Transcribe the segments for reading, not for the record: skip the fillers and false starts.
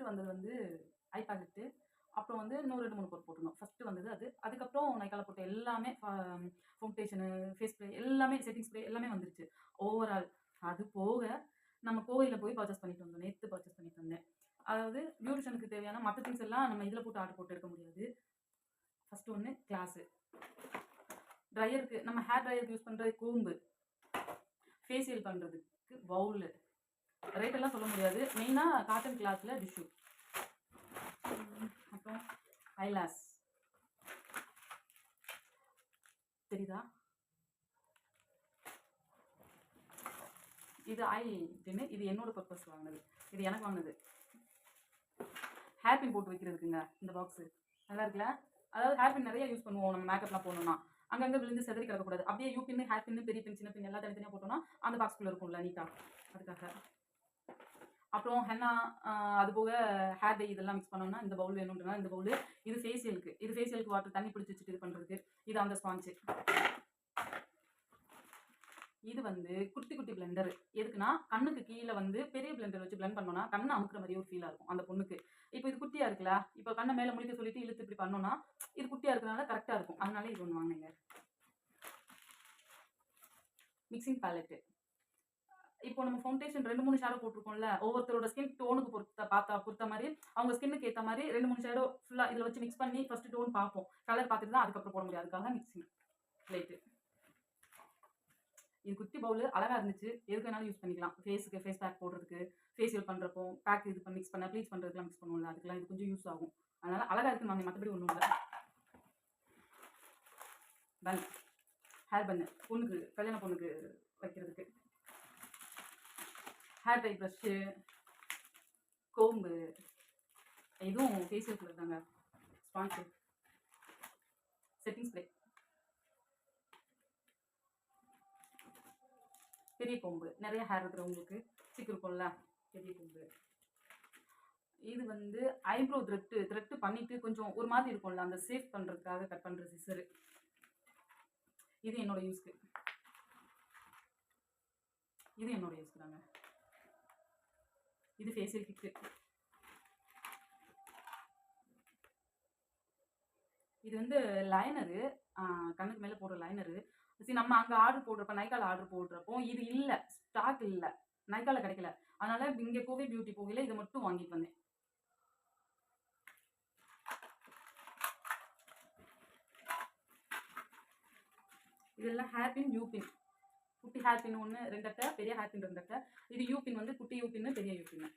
First வந்தது வந்து ஐ palette. அப்புறம் வந்து இன்னும் 2, 3 கோட் போட்டிருந்தோம். ஃபஸ்ட்டு வந்தது அது. அதுக்கப்புறம் நைக்கால போட்ட எல்லாமே ஃபவுண்டேஷனு, ஃபேஸ் ஸ்ப்ரே எல்லாமே செட்டிங் ஸ்ப்ரே எல்லாமே வந்துருச்சு. ஓவரால் அது போக நம்ம கோவையில போய் பர்ச்சேஸ் பண்ணிட்டு வந்தோம். நேத்து பர்ச்சேஸ் பண்ணிட்டு வந்தேன். அதாவது பியூட்டிஷியனுக்கு தேவையான மத்த திங்ஸ் எல்லாம் நம்ம இதில போட்டு ஆர்டர் போட்டு எடுக்க முடியாது. ஃபர்ஸ்ட் ஒண்ணு கிளாஸு. ட்ரையருக்கு நம்ம ஹேர் ட்ரையருக்கு யூஸ் பண்ற கூம்பு. ஃபேஷியல் பண்றதுக்கு பவுலு. ரேட் எல்லாம் சொல்ல முடியாது. மெயினா காட்டன் கிளாத்ல டிஷ்யூ. அப்புறம் ஐலாஸ். தெரியுதா? இது ஆயில் டின்னு. இது என்னோட பர்பஸ் வாங்கினது. இது எனக்கு வாங்கினது. ஹேர் பின் போட்டு வைக்கிறதுக்குங்க இந்த பாக்ஸு. நல்லா இருக்குல்ல? அதாவது ஹேர் பின் நிறைய யூஸ் பண்ணுவோம் நம்ம மேக்கப்லாம் போடணும்னா. அங்கங்கே விழுந்து செதறி கிடக்கக்கூடாது. அப்படியே யூ பின்னு, ஹேர் பின்னு, பெரிய பின், சின்ன பின் எல்லாம் தனித்தனியாக போட்டோம்னா அந்த பாக்ஸ்குள்ளே இருக்கும்ல நீட்டாக. அதுக்காக. அப்புறம் ஹென்னா அது போக ஹேர் டை இதெல்லாம் மிக்ஸ் பண்ணோம்னா இந்த பவுல் வேணும்ன்றனா இந்த பவுல். இது ஃபேஷியலுக்கு. இது ஃபேஷியலுக்கு வாட்டர் தண்ணி பிடிச்சி வச்சுட்டு இது பண்ணுறதுக்கு. இது அந்த ஸ்பாஞ்சு. இது வந்து குட்டி குட்டி பிளெண்டர். எதுக்குன்னா கண்ணுக்கு கீழே வந்து பெரிய பிளெண்டர் வச்சு பிளெண்ட் பண்ணோம்னா கண்ணை அமுக்குற மாதிரியே ஒரு ஃபீலாக இருக்கும் அந்த பொண்ணுக்கு. இப்போ இது குட்டியாக இருக்குல்ல, இப்போ கண்ணை மேலே முடிக்க சொல்லிட்டு இழுத்து இப்படி பண்ணோம்னா இது குட்டியாக இருக்கிறதுனால கரெக்டாக இருக்கும். அதனால இது ஒன்று வாங்கினேங்க. Mixing palette. இப்போ நம்ம ஃபவுண்டேஷன் 2, 3 ஷேடோ போட்டிருக்கோம்ல, ஒவ்வொருத்தரோட ஸ்கின் டோனுக்கு பொறுத்த மாதிரி அவங்க ஸ்கின்னுக்கு ஏற்ற மாதிரி 2, 3 ஷேடோ ஃபுல்லாக இதில் வச்சு மிக்ஸ் பண்ணி ஃபர்ஸ்ட் டோன் பார்ப்போம். கலர் பார்த்துட்டு தான் அதுக்கப்புறம் போட முடியும். அதுக்காக மிக்சிங் பிளேட்டு. இது குட்டி பவுல் அழகாக இருந்துச்சு. எதுக்கு வேணாலும் யூஸ் பண்ணிக்கலாம். ஃபேஸுக்கு ஃபேஸ் பேக் போடுறதுக்கு, ஃபேஷியல் பண்ணுறப்போ பேக் இது பண்ணி மிக்ஸ் பண்ண ப்ளீச் பண்ணுறதுக்குலாம் மிக்ஸ் பண்ணுவோம்ல, அதுக்கெல்லாம் இது கொஞ்சம் யூஸ் ஆகும். அதனால் அழகாக இருக்குன்னு வாங்க, மற்றபடி ஒன்றும் இல்லை. பன், ஹேர் பன்னு பொண்ணுக்கு, கல்யாண பொண்ணுக்கு வைக்கிறதுக்கு. ஹேர் டை ப்ரஷ்ஷு, கோம்பு, இதுவும் ஃபேஷியல் கலர் தாங்க. ஸ்பான்சு, செட்டிங் ஸ்ப்ரே, பெரிய கொம்பு. நிறைய ஹேர் இருக்கிறவங்களுக்கு சிக்கு இருக்கும்ல, பெரிய கொம்பு. இது வந்து ஐப்ரோ த்ரெட்டு பண்ணிட்டு கொஞ்சம் ஒரு மாதிரி இருக்கும்ல, அந்த சேவ் பண்ணுறதுக்காக கட் பண்ணுற சிசரு. இது என்னோட யூஸ்க்கு. இது என்னோட யூஸ்க்கு தாங்க. இது ஃபேஷியல் கிட்டு. இது வந்து லைனரு, கண்ணுக்கு மேலே போடுற லைனரு. சரி, நம்ம அங்கே ஆர்டர் போடுறப்ப நைக்கால ஆர்டர் போடுறப்போ இது இல்லை, ஸ்டாக் இல்லை, நைக்கால கிடைக்கல. அதனால இங்கே கோவை பியூட்டி போகல இதை மட்டும் வாங்கிட்டு வந்தேன். இதெல்லாம் ஹேர் பின், யூ பின். குட்டி ஹேர் பின் ஒன்று 2 அட்டை, பெரிய ஹேர் பின் 2 அட்டை. இது யூ பின் வந்து குட்டி யூ பின்னு, பெரிய யூ பின்னு.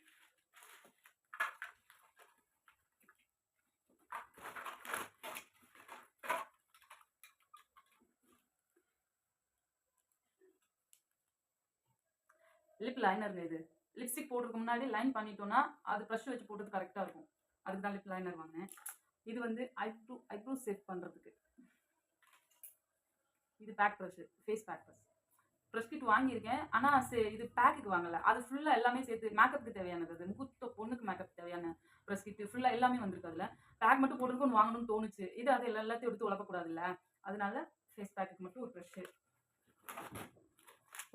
லிப் லைனருங்க இது. லிப்ஸ்டிக் போடுறதுக்கு முன்னாடி லைன் பண்ணிட்டோம்னா அது ப்ரஷ் வச்சு போடுறது கரெக்டாக இருக்கும். அதுக்கு தான் லிப் லைனர் வாங்கினேன். இது வந்து ஐப்ரோ சேவ் பண்ணுறதுக்கு. இது pack brush, face pack brush. Brush kit வாங்கியிருக்கேன். ஆனால் இது பேக்குக்கு வாங்கலை. அது ஃபுல்லாக எல்லாமே சேர்த்து மேக்கப்புக்கு தேவையானது. அது முகூர்த்த பொண்ணுக்கு மேக்கப் தேவையான ப்ரஷ் கிட்டு ஃபுல்லாக எல்லாமே வந்திருக்கு. அதில் பேக் மட்டும் போடுறதுக்கு ஒன்று வாங்கணும்னு தோணுச்சு. இது அது எல்லாத்தையும் எடுத்து உழப்பக்கூடாதுல்ல, அதனால ஃபேஸ் பேக்குக்கு மட்டும் ஒரு ப்ரஷ்ஷு,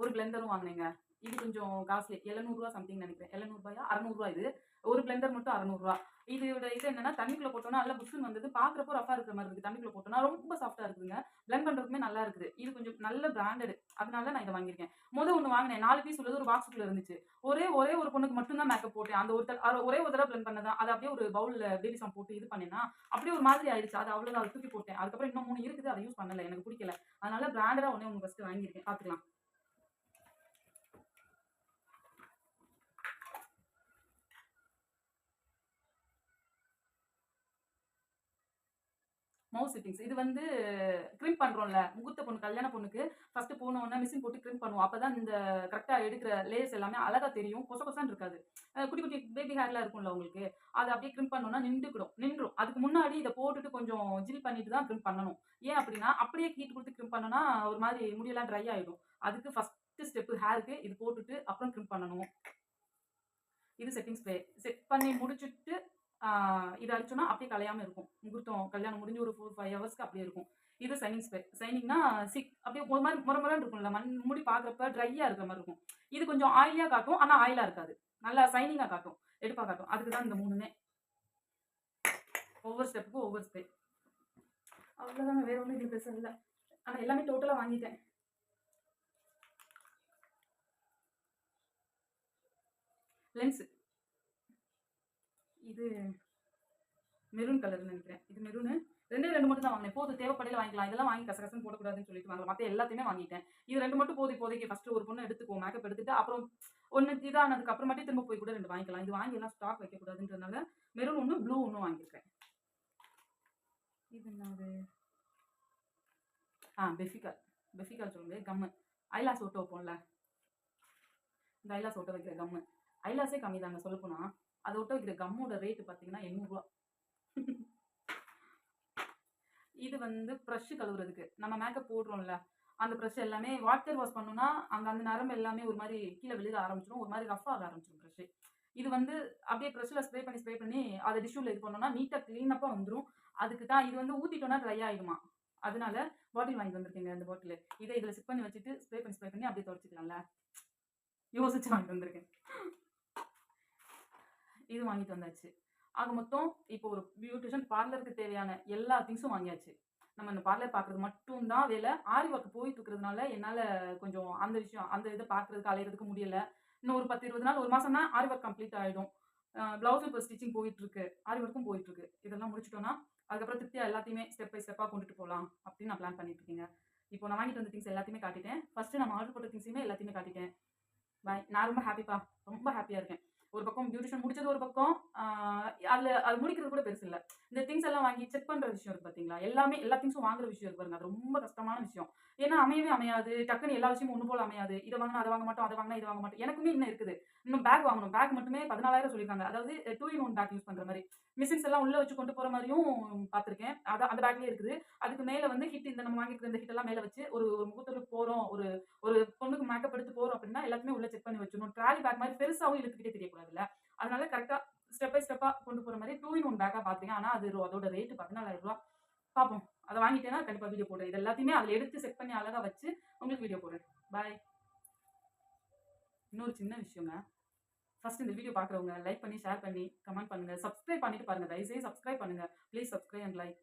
ஒரு பிளெண்டரும் வாங்கினேங்க. இது கொஞ்சம் காஸ்ட்லி, 700 சம்திங் நினைக்கிறேன். 700 600 இது. ஒரு பிளெண்டர் மட்டும் 600. இதோட இது என்னன்னா தண்ணிக்குள்ள போட்டோம்னா நல்லா புஷ்ஷுன்னு வந்தது. பார்க்குறப்போ ரஃபா இருக்கிற மாதிரி இருக்குது. தண்ணிக்குள்ள போட்டோம்னா ரொம்ப சாஃப்டா இருக்குதுங்க. பிளெண்ட் பண்றதுக்குமே நல்லா இருக்குது. இது கொஞ்சம் நல்ல பிராண்டட். அதனால நான் இதை வாங்கியிருக்கேன். ஒன்று வாங்கினேன். 4 பீஸ் உள்ளது ஒரு பாக்ஸுக்குள்ள இருந்துச்சு. ஒரே ஒரு பொண்ணுக்கு மட்டும் தான் மேக்கப் போட்டேன். அந்த ஒரே ஒரு தடவை பிளெண்ட் பண்ணதான். அதை அப்படியே ஒரு பவுல்ல பேபி சாம் போட்டு இது பண்ணேன்னா அப்படியே ஒரு மாதிரி ஆயிடுச்சு. அது அவ்வளோதான், அதை தூக்கி போட்டேன். அதுக்கப்புறம் இன்னும் 3 இருக்குது, அதை யூஸ் பண்ணல, எனக்கு பிடிக்கல. அதனால பிராண்டடா ஒன்று ஃபர்ஸ்ட் வாங்கியிருக்கேன். பார்த்துக்கலாம். Mouse settings. இது வந்து க்ரிம் பண்ணுறோம்ல, முகூர்த்த பொண்ணு கல்யாண பொண்ணுக்கு ஃபஸ்ட்டு போனோன்னே மிஷின் போட்டு க்ரிம் பண்ணுவோம். அப்போ தான் இந்த கரெக்டாக எடுக்கிற லேயர்ஸ் எல்லாமே அழகாக தெரியும். கொச கொசன்னு இருக்காது. குட்டி குட்டி பேபி ஹேர்லாம் இருக்கும்ல உங்களுக்கு, அதை அப்படியே க்ரிம் பண்ணோம்னா நின்றும். அதுக்கு முன்னாடி இதை போட்டுட்டு கொஞ்சம் ஜில் பண்ணிட்டு தான் க்ரிம் பண்ணணும். ஏன் அப்படின்னா அப்படியே ஹீட் கொடுத்து க்ரிம் பண்ணோம்னா ஒரு மாதிரி முடியெல்லாம் ட்ரை ஆகிடும். அதுக்கு ஃபஸ்ட்டு ஸ்டெப்பு ஹேருக்கு இது போட்டுட்டு அப்புறம் க்ரிம் பண்ணணும். இது செட்டிங் ஸ்ப்ரே. செட் பண்ணி முடிச்சுட்டு இது அடிச்சோம்னா அப்படியே கலையாமல் இருக்கும். முகூர்த்தம் கல்யாணம் முடிஞ்சு ஒரு 4, 5 ஹவர்ஸ்க்கு அப்படியே இருக்கும். இது சைனிங் ஸ்ப்ரே. சைனிங்னா அப்படியே ஒரு மாதிரி முறமுறன்னு இருக்கும்ல, முடி பார்க்குறப்ப ட்ரையாக இருக்கிற மாதிரி இருக்கும். இது கொஞ்சம் ஆயிலியாக காட்டும், ஆனால் ஆயிலாக இருக்காது. நல்லா சைனிங்காக காட்டும். எடுப்பா காட்டும். அதுக்கு தான் இந்த 3மே. ஒவ்வொரு ஸ்டெப்புக்கும் ஒவ்வொரு ஸ்ப்ரே. அவ்வளோதாங்க. வேற ஒண்ணும் இதுல பெருசா இல்ல. ஆனா எல்லாமே டோட்டலா வாங்கிட்டேன். லென்ஸ். இது மெரூன் கலர்ன்னு நெனைக்கிறேன். இது மெரூனு. 2 மட்டும் தான் வாங்கினேன். போதும் தேவைப்படையில வாங்கிக்கலாம். இதெல்லாம் வாங்கி கசகசன்னு போடக்கூடாதுன்னு சொல்லிட்டு வாங்கல. மத்த எல்லாத்தையுமே வாங்கிட்டேன். இது 2 மட்டும் போதும் இப்போதைக்கு. ஃபர்ஸ்ட்டு ஒரு பொண்ணு எடுத்துக்குவோம். மேக்கப் எடுத்துட்டு, அப்புறம் 1 இதானதுக்கு அப்புறமாட்டி திரும்ப போய் கூட 2 வாங்கிக்கலாம். இது வாங்கி எல்லாம் ஸ்டாக் வைக்கக்கூடாதுன்றதுனால, மெரூன் 1, ப்ளூ 1 வாங்கியிருக்கேன். இது என்னது? பெஃபிகால். பெஃபிகால் சொல்ல முடியாது. கம்மு. ஐலாஷ் ஒட்ட வைப்போம்ல. இந்த ஐலாஷ் ஒட்ட வைக்கிற கம்மு. ஐலாஷே கம்மி தாங்க சொல்லப்போனா. அத ஒட்ட வைக்கிற கம்மோட ரேட் பார்த்தீங்கன்னா ரூ. 800. இது வந்து பிரஷ் கழுவுறதுக்கு. நம்ம மேக்கப் போடுறோம்ல, அந்த பிரஷ் எல்லாமே வாட்டர் வாஷ் பண்ணோம்னா, அங்க அந்த நரம்பு எல்லாமே ஒரு மாரி கீழ விழுக ஆரம்பிச்சுரும். ஒரு மாரி ரஃப் ஆக ஆரம்பிச்சுரும் பிரஷ்ஷு. இது வந்து அப்படியே பிரஷ்ல ஸ்ப்ரே பண்ணி அத டிஷ்யூல இது பண்ணோம்னா, நீட்டா கிளீனப்பா வந்துரும். அதுக்கு தான் இது வந்து ஊத்திட்டோம்னா ட்ரை ஆயிடுமா. அதனால பாட்டில் வாங்கிட்டு வந்திருக்கேங்க இந்த பாட்டிலு. இத இதுல சிப் பண்ணி வச்சுட்டு ஸ்ப்ரே பண்ணி அப்படியே தொடச்சுக்கலாம்ல. யோசிச்சு வாங்கிட்டு வந்திருக்கேன். இது வாங்கிட்டு வந்தாச்சு. ஆக மொத்தம் இப்போ ஒரு பியூட்டிஷியன் பார்லருக்கு தேவையான எல்லா திங்ஸும் வாங்கியாச்சு. நம்ம இந்த பார்லர் பார்க்குறது மட்டும் தான் வேல. ஆரி ஒர்க் போயிட்டு இருக்கிறதுனால, என்னால கொஞ்சம் அந்த விஷயம் அந்த இத பார்க்குறதுக்கு, அலையறதுக்கு முடியல. இன்னும் ஒரு 10, 20 நாள், 1 மாசம்னா ஆரி ஒர்க் கம்ப்ளீட் ஆயிடும். ப்ளவுஸும் இப்போ ஸ்டிச்சிங் போயிட்டுருக்கு. ஆரி ஒர்க்கும் போயிட்டுருக்கு. இதெல்லாம் முடிச்சுட்டோம்னா, அதுக்கப்புறம் திருப்தியா எல்லாத்தையுமே ஸ்டெப் பை ஸ்டெப்பா கொண்டுட்டு போலாம் அப்படின்னு நான் பிளான் பண்ணிட்டு இருக்கேங்க. இப்போ நான் வாங்கிட்டு வந்த திங்ஸ் எல்லாத்தையுமே காட்டிட்டேன். ஃபர்ஸ்ட்டு நம்ம ஆர்டர் போட்ட திங்ஸையுமே எல்லாத்தையுமே காட்டிட்டேன். பாய். நான் ரொம்ப ஹாப்பிப்பா. ரொம்ப ஹாப்பியா இருக்கேன். ஒரு பக்கம் பியூட்டிஷியன் முடிச்சது ஒரு பக்கம். அது முடிக்கிறது கூட பெருசு இல்ல. இந்த திங்ஸ் எல்லாம் வாங்கி செக் பண்ற விஷயம் இருக்கு பார்த்தீங்களா? எல்லா திங்ஸும் வாங்குற விஷயம் இருக்கு பாருங்க. அது ரொம்ப கஷ்டமான விஷயம். ஏன்னா அமையவே அமையாது. டக்குன்னு எல்லா விஷயமும் ஒண்ணு போல அமையாது. இத வாங்குனா அத வாங்க மாட்டோம். அத வாங்குனா இத வாங்க மாட்டோம். எனக்குமே இன்னும் இருக்குது. இன்னும் பேக் வாங்கணும். பேக் மட்டுமே 14,000 சொல்லியிருக்காங்க. அதாவது 2 இன் 1 பேக் யூஸ் பண்ற மாரி. மிஷின்ஸ் எல்லாம் உள்ள வச்சு கொண்டு போற மாரியும் பார்த்துருக்கேன். அந்த பேக்லயே இருக்குது. அதுக்கு மேல வந்து ஹிட் இந்த நம்ம வாங்கியிருக்கிற இந்த ஹிட் எல்லாம் மேல வச்சு ஒரு முகூர்த்தத்துக்கு போறோம். ஒரு ஒரு பொண்ணுக்கு மேக்கப் எடுத்து போறோம் அப்படின்னா, எல்லாத்தையுமே உள்ள செக் பண்ணி வச்சுரணும். ட்ராலி பேக் மாரி பெருசாவும் இழுத்துக்கிட்டே தெரியக்கூடாதுல்ல. அதனால கரெக்ட்டா ஸ்டெப் பை ஸ்டெப்பா கொண்டு போற மாரி 2 இன் 1 பேக்கா பார்த்துருக்கேன். ஆனா அதோட ரேட் ரூ. 14,000. பார்ப்போம். அத வாங்கிட்டேன்னா கண்டிப்பா வீடியோ போடுறேன். இது எல்லாத்தையுமே அதுல எடுத்து செட் பண்ணி அழகா வச்சு உங்களுக்கு வீடியோ போடுறேன். பாய். இன்னொரு சின்ன விஷயங்க. ஃபர்ஸ்ட் இந்த வீடியோ பார்க்குறவங்க லைக் பண்ணி, ஷேர் பண்ணி, கமெண்ட் பண்ணுங்க. சப்ஸ்கிரைப் பண்ணிட்டு பாருங்க. தயவு செய்து சப்ஸ்கிரைப் பண்ணுங்க. Please subscribe and like.